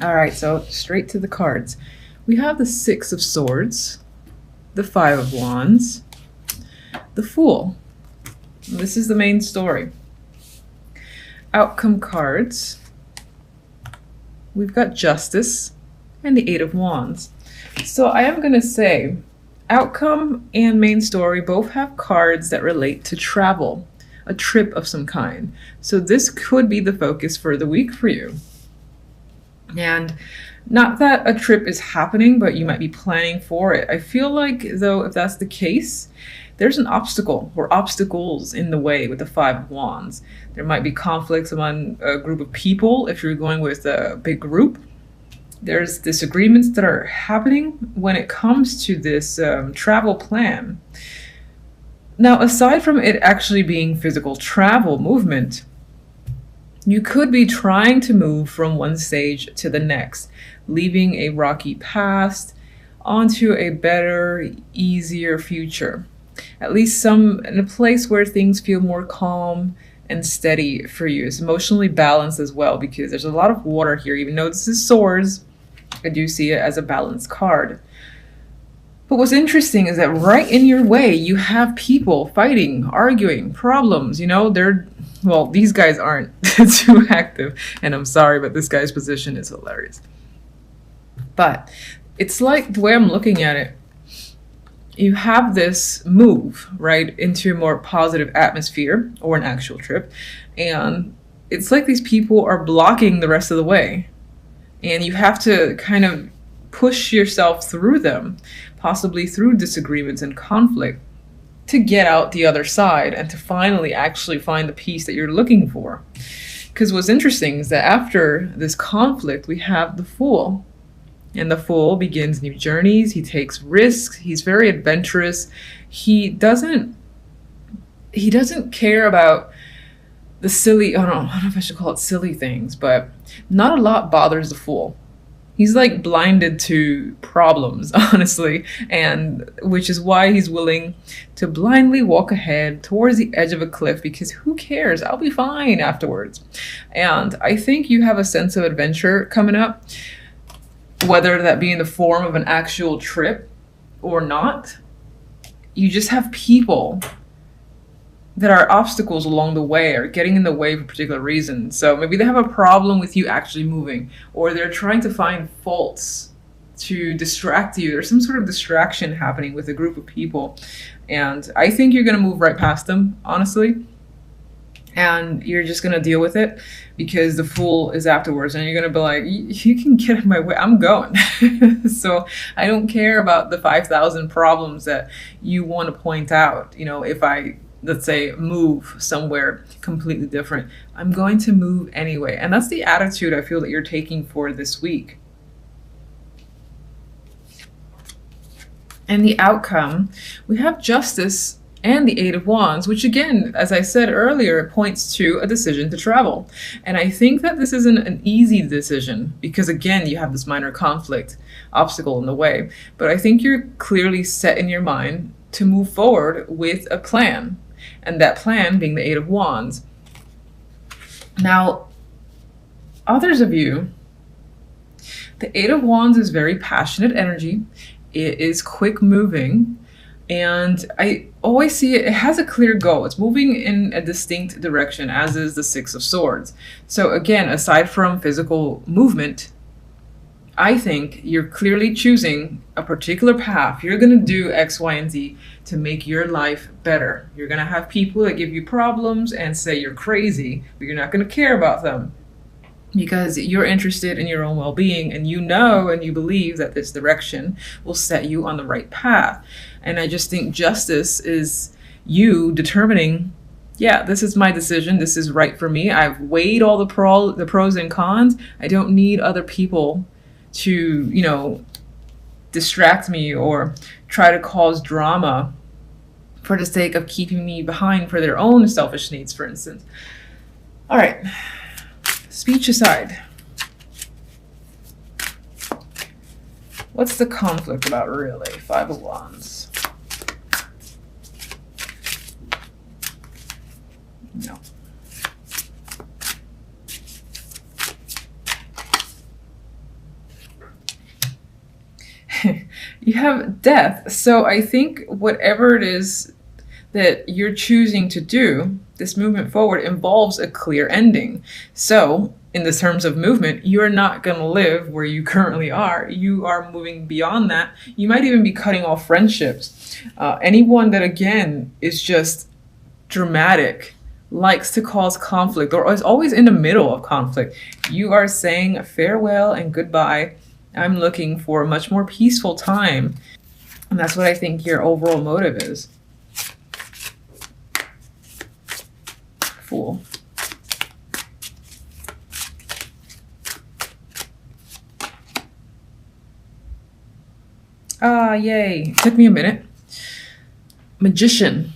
All right, so straight to the cards. We have the Six of Swords, the Five of Wands, the Fool. This is the main story. Outcome cards. We've got Justice and the Eight of Wands. So I am going to say outcome and main story both have cards that relate to travel, a trip of some kind. So this could be the focus for the week for you. And not that a trip is happening, but you might be planning for it. I feel like, though, if that's the case, there's an obstacle or obstacles in the way with the Five of Wands. There might be conflicts among a group of people if you're going with a big group. There's disagreements that are happening when it comes to this travel plan. Now, aside from it actually being physical travel movement, you could be trying to move from one stage to the next, leaving a rocky past onto a better, easier future. At least in a place where things feel more calm and steady for you. It's emotionally balanced as well, because there's a lot of water here. Even though this is swords, I do see it as a balanced card. But what's interesting is that right in your way, you have people fighting, arguing, problems. Well, these guys aren't too active, and I'm sorry, but this guy's position is hilarious. But it's like, the way I'm looking at it, you have this move, right, into a more positive atmosphere or an actual trip. And it's like these people are blocking the rest of the way. And you have to kind of push yourself through them, possibly through disagreements and conflict, to get out the other side and to finally actually find the peace that you're looking for. Because what's interesting is that after this conflict, we have the Fool. And the Fool begins new journeys. He takes risks. He's very adventurous. He doesn't care about the silly, I don't know if I should call it silly things, but not a lot bothers the Fool. He's like blinded to problems, honestly, and which is why he's willing to blindly walk ahead towards the edge of a cliff, because who cares? I'll be fine afterwards. And I think you have a sense of adventure coming up, whether that be in the form of an actual trip or not. You just have people that are obstacles along the way or getting in the way for a particular reason. So maybe they have a problem with you actually moving, or they're trying to find faults to distract you. There's some sort of distraction happening with a group of people. And I think you're going to move right past them, honestly. And you're just going to deal with it, because the Fool is afterwards. And you're going to be like, you can get in my way. I'm going. So I don't care about the 5,000 problems that you want to point out. If I, let's say, move somewhere completely different, I'm going to move anyway. And that's the attitude I feel that you're taking for this week. And the outcome, we have Justice and the Eight of Wands, which again, as I said earlier, points to a decision to travel. And I think that this isn't an easy decision, because again, you have this minor conflict, obstacle in the way. But I think you're clearly set in your mind to move forward with a plan. And that plan being the Eight of Wands. Now, others of you, the Eight of Wands is very passionate energy. It is quick moving. And I always see it has a clear goal. It's moving in a distinct direction, as is the Six of Swords. So again, aside from physical movement, I think you're clearly choosing a particular path. You're going to do X, Y, and Z to make your life better. You're going to have people that give you problems and say you're crazy, but you're not going to care about them, because you're interested in your own well-being, and you believe that this direction will set you on the right path. And I just think Justice is you determining, yeah, this is my decision. This is right for me. I've weighed all the pros and cons. I don't need other people to, distract me or try to cause drama for the sake of keeping me behind for their own selfish needs, for instance. All right, speech aside, what's the conflict about, really? Five of Wands. No. You have death. So I think whatever it is that you're choosing to do, this movement forward involves a clear ending. So in the terms of movement, you're not going to live where you currently are. You are moving beyond that. You might even be cutting off friendships. Anyone that, again, is just dramatic, likes to cause conflict, or is always in the middle of conflict, you are saying farewell and goodbye. I'm looking for a much more peaceful time. And that's what I think your overall motive is. Fool. Ah, yay. Took me a minute. Magician.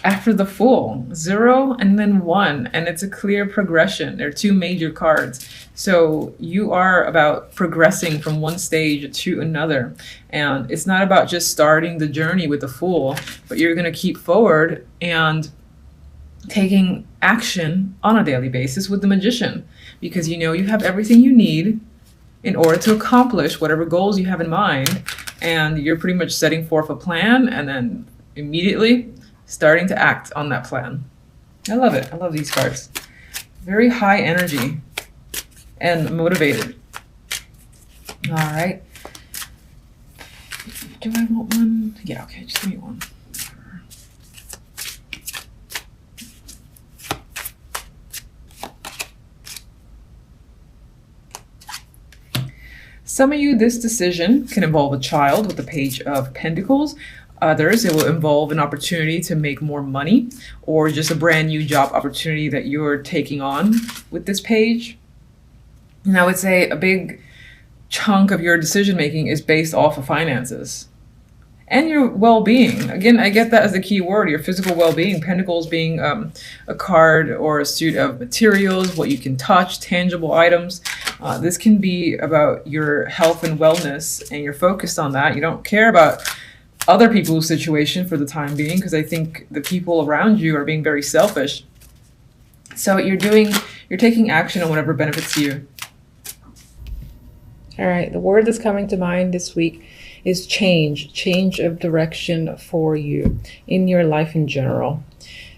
After the Fool, 0 and then 1, and it's a clear progression. There are two major cards. So you are about progressing from one stage to another. And it's not about just starting the journey with the Fool, but you're going to keep forward and taking action on a daily basis with the Magician, because you know you have everything you need in order to accomplish whatever goals you have in mind. And you're pretty much setting forth a plan and then immediately starting to act on that plan. I love it. I love these cards. Very high energy and motivated. All right. Do I want one? Yeah, okay, just give me one. Some of you, this decision can involve a child with the Page of Pentacles. Others, it will involve an opportunity to make more money, or just a brand new job opportunity that you're taking on with this page. And I would say a big chunk of your decision making is based off of finances and your well-being. Again, I get that as the key word, your physical well-being. Pentacles being a card or a suit of materials, what you can touch, tangible items. This can be about your health and wellness, and you're focused on that. You don't care about other people's situation for the time being, because I think the people around you are being very selfish. So you're taking action on whatever benefits you. All right, the word that's coming to mind this week is change of direction for you in your life in general.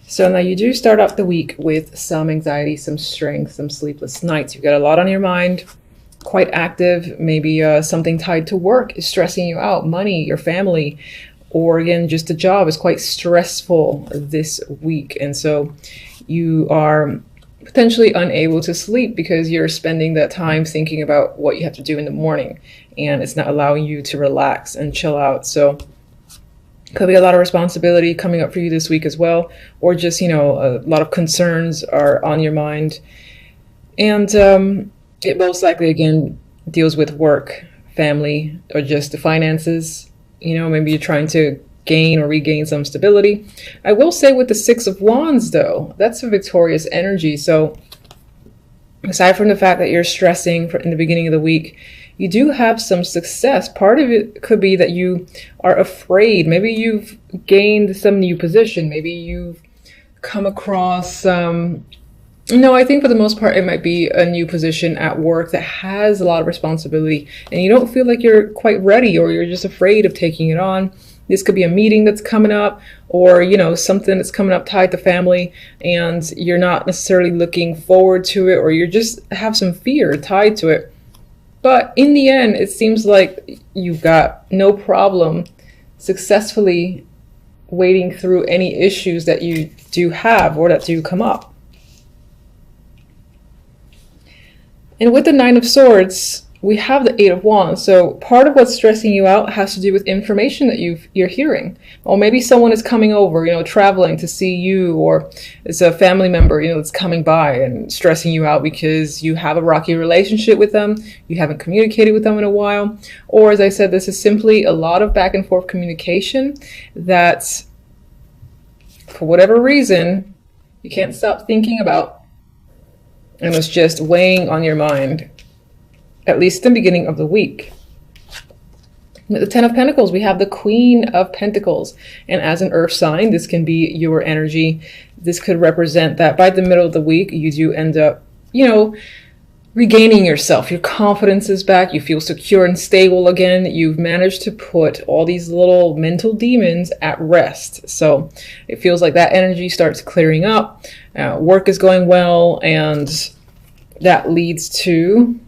So now you do start off the week with some anxiety, some stress, some sleepless nights. You've got a lot on your mind, quite active. Maybe something tied to work is stressing you out, money, your family, or again, just a job is quite stressful this week. And so you are potentially unable to sleep because you're spending that time thinking about what you have to do in the morning, and it's not allowing you to relax and chill out. So could be a lot of responsibility coming up for you this week as well, or just, you know, a lot of concerns are on your mind. And it most likely, again, deals with work, family, or just the finances. You know, maybe you're trying to gain or regain some stability. I will say with the Six of Wands, though, that's a victorious energy. So aside from the fact that you're stressing in the beginning of the week, you do have some success. Part of it could be that you are afraid. Maybe you've gained some new position. Maybe you've come across no, I think for the most part, it might be a new position at work that has a lot of responsibility, and you don't feel like you're quite ready, or you're just afraid of taking it on. This could be a meeting that's coming up, or, you know, something that's coming up tied to family, and you're not necessarily looking forward to it, or you just have some fear tied to it. But in the end, it seems like you've got no problem successfully wading through any issues that you do have or that do come up. And with the Nine of Swords, we have the Eight of Wands. So part of what's stressing you out has to do with information that you're hearing. Or maybe someone is coming over, you know, traveling to see you, or it's a family member, you know, that's coming by and stressing you out because you have a rocky relationship with them. You haven't communicated with them in a while. Or, as I said, this is simply a lot of back and forth communication that, for whatever reason, you can't stop thinking about. And it's just weighing on your mind, at least in the beginning of the week. With the Ten of Pentacles, we have the Queen of Pentacles. And as an earth sign, this can be your energy. This could represent that by the middle of the week, you do end up, you know, regaining yourself. Your confidence is back. You feel secure and stable again. You've managed to put all these little mental demons at rest. So it feels like that energy starts clearing up. Work is going well, and that leads to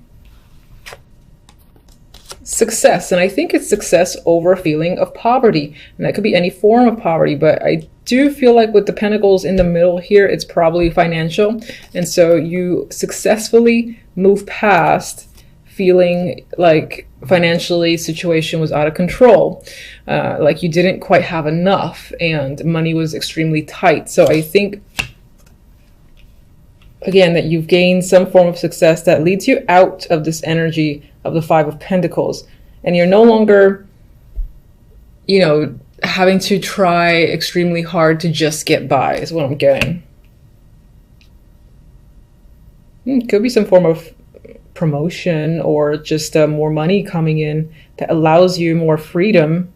success. And I think it's success over a feeling of poverty. And that could be any form of poverty, but I do feel like with the pentacles in the middle here, it's probably financial. And so you successfully move past feeling like financially situation was out of control, like you didn't quite have enough and money was extremely tight. So I think, again, that you've gained some form of success that leads you out of this energy of the Five of Pentacles. And you're no longer, you know, having to try extremely hard to just get by, is what I'm getting. It could be some form of promotion or just more money coming in that allows you more freedom.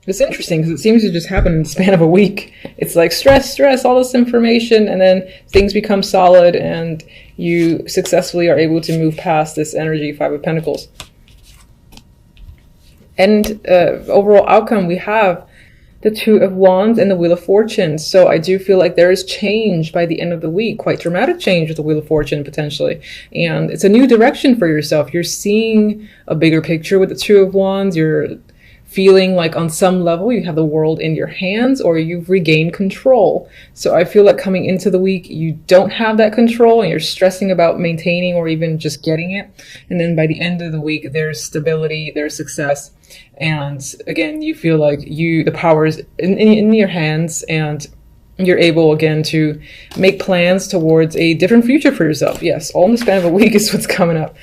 It's interesting because it seems to just happen in the span of a week. It's like stress, all this information, and then things become solid and you successfully are able to move past this energy, Five of Pentacles. And overall outcome, we have the Two of Wands and the Wheel of Fortune. So I do feel like there is change by the end of the week, quite dramatic change with the Wheel of Fortune potentially. And it's a new direction for yourself. You're seeing a bigger picture with the Two of Wands. You're feeling like on some level you have the world in your hands, or you've regained control. So I feel like coming into the week, you don't have that control and you're stressing about maintaining or even just getting it. And then by the end of the week, there's stability, there's success. And again, you feel like the power is in your hands, and you're able again to make plans towards a different future for yourself. Yes, all in the span of a week is what's coming up.